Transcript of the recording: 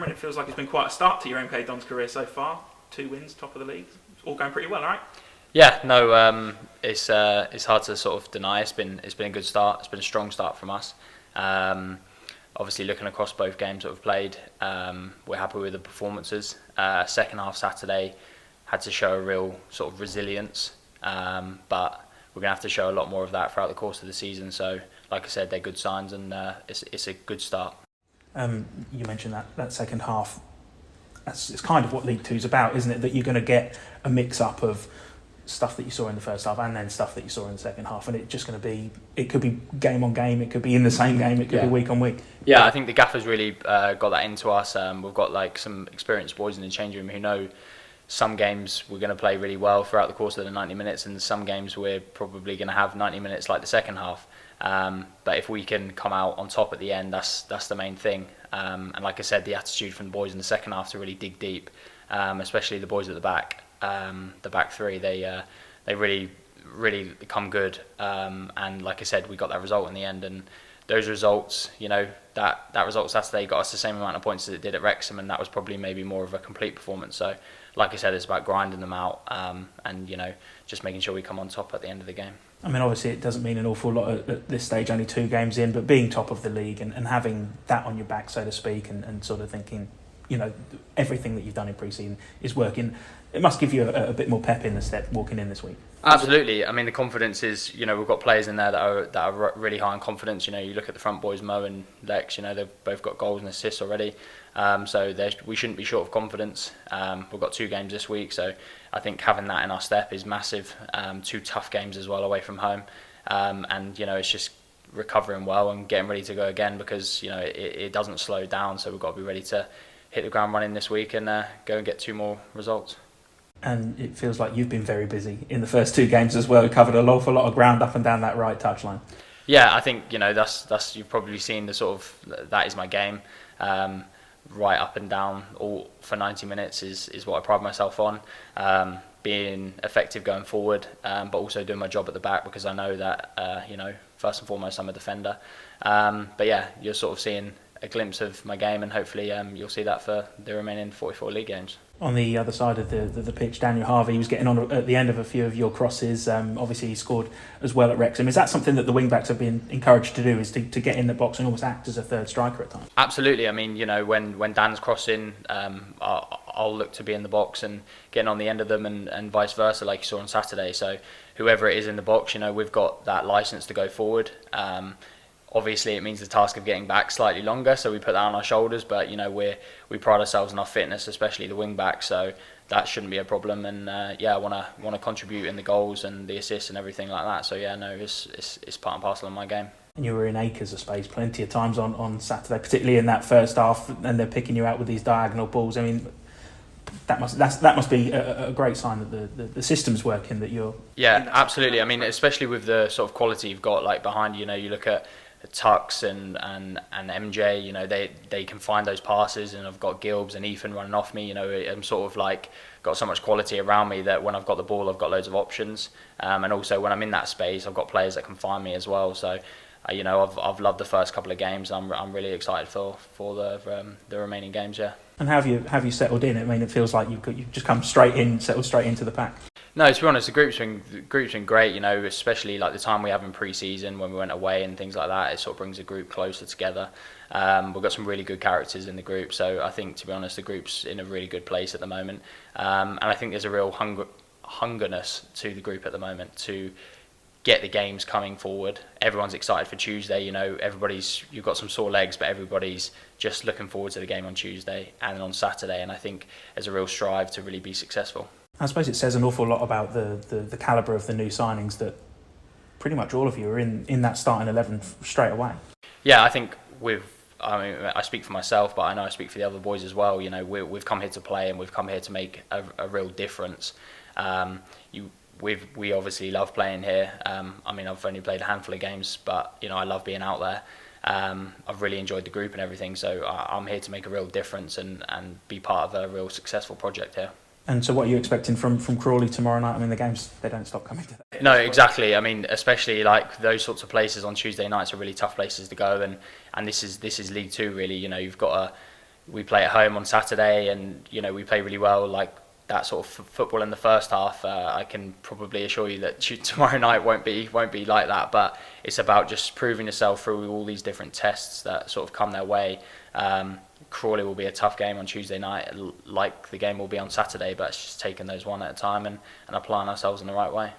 Cameron, it feels like it's been quite a start to your MK Dons career so far. 2 wins, top of the league. It's all going pretty well, all right? Yeah, no, it's hard to sort of deny. It's been a good start. It's been a strong start from us. Obviously, looking across both games that we've played, we're happy with the performances. Second half Saturday had to show a real sort of resilience, but we're going to have to show a lot more of that throughout the course of the season. So, like I said, they're good signs, and it's a good start. You mentioned that second half. It's kind of what League Two is about, isn't it? That you're going to get a mix-up of stuff that you saw in the first half and then stuff that you saw in the second half, and it's just going to be, it could be game on game, it could be in the same game, it could be week on week. Yeah, I think the gaffer's really got that into us. We've got like some experienced boys in the change room who know some games we're going to play really well throughout the course of the 90 minutes, and some games we're probably going to have 90 minutes like the second half. But if we can come out on top at the end, that's the main thing. And like I said, the attitude from the boys in the second half to really dig deep, especially the boys at the back three, they really come good. And like I said, we got that result in the end, and those results, that result Saturday got us the same amount of points as it did at Wrexham, and that was probably maybe more of a complete performance. So like I said, it's about grinding them out, and just making sure we come on top at the end of the game. I mean, obviously it doesn't mean an awful lot at this stage, only 2 games in, but being top of the league and having that on your back, so to speak, and sort of thinking, everything that you've done in pre-season is working, it must give you a bit more pep in the step walking in this week. Absolutely. I mean, the confidence is, we've got players in there that are really high in confidence. You look at the front boys, Mo and Lex, they've both got goals and assists already. So we shouldn't be short of confidence. We've got 2 games this week, so I think having that in our step is massive. 2 tough games as well away from home. And it's just recovering well and getting ready to go again, because, it doesn't slow down. So we've got to be ready to hit the ground running this week and go and get 2 more results. And it feels like you've been very busy in the first 2 games as well. You covered an awful lot of ground up and down that right touchline. Yeah, I think that's you've probably seen the sort of, that is my game. Right up and down all for 90 minutes is what I pride myself on. Being effective going forward, but also doing my job at the back, because I know that first and foremost I'm a defender. But yeah, you're sort of seeing a glimpse of my game, and hopefully you'll see that for the remaining 44 league games. On the other side of the pitch, Daniel Harvey was getting on at the end of a few of your crosses. Obviously, he scored as well at Wrexham. Is that something that the wing-backs have been encouraged to do, is to get in the box and almost act as a third striker at times? Absolutely. I mean, when Dan's crossing, I'll look to be in the box and getting on the end of them, and vice versa, like you saw on Saturday. So whoever it is in the box, we've got that licence to go forward. Obviously, it means the task of getting back slightly longer, so we put that on our shoulders. But we pride ourselves on our fitness, especially the wing back. So that shouldn't be a problem. And I want to contribute in the goals and the assists and everything like that. So it's part and parcel of my game. And you were in acres of space plenty of times on Saturday, particularly in that first half, and they're picking you out with these diagonal balls. I mean, that must be a great sign that the system's working. That you're. Yeah, absolutely. I mean, especially with the sort of quality you've got like behind you. You look at Tux and MJ, they can find those passes, and I've got Gilbs and Ethan running off me. I'm sort of like got so much quality around me that when I've got the ball, I've got loads of options, and also when I'm in that space, I've got players that can find me as well. So I've loved the first couple of games. I'm really excited for the remaining games. Yeah. And have you settled in? I mean, it feels like you've just come settled straight into the pack. No, to be honest, the group's been great. Especially like the time we have in pre-season when we went away and things like that. It sort of brings the group closer together. We've got some really good characters in the group, so I think, to be honest, the group's in a really good place at the moment. And I think there's a real hungerness to the group at the moment to get the games coming forward. Everyone's excited for Tuesday. You've got some sore legs, but everybody's just looking forward to the game on Tuesday and on Saturday. And I think there's a real strive to really be successful. I suppose it says an awful lot about the calibre of the new signings that pretty much all of you are in that starting 11 straight away. Yeah, I think I speak for myself, but I know I speak for the other boys as well. We've come here to play, and we've come here to make a real difference. We obviously love playing here. I've only played a handful of games, but I love being out there. I've really enjoyed the group and everything, so I'm here to make a real difference and be part of a real successful project here. And so what are you expecting from Crawley tomorrow night? I mean, the games, they don't stop coming to that. No, exactly. I mean, especially like those sorts of places on Tuesday nights are really tough places to go, and this is League Two really. You've got we play at home on Saturday, and we play really well. Like that sort of football in the first half, I can probably assure you that tomorrow night won't be like that. But it's about just proving yourself through all these different tests that sort of come their way. Crawley will be a tough game on Tuesday night, like the game will be on Saturday, but it's just taking those one at a time and applying ourselves in the right way.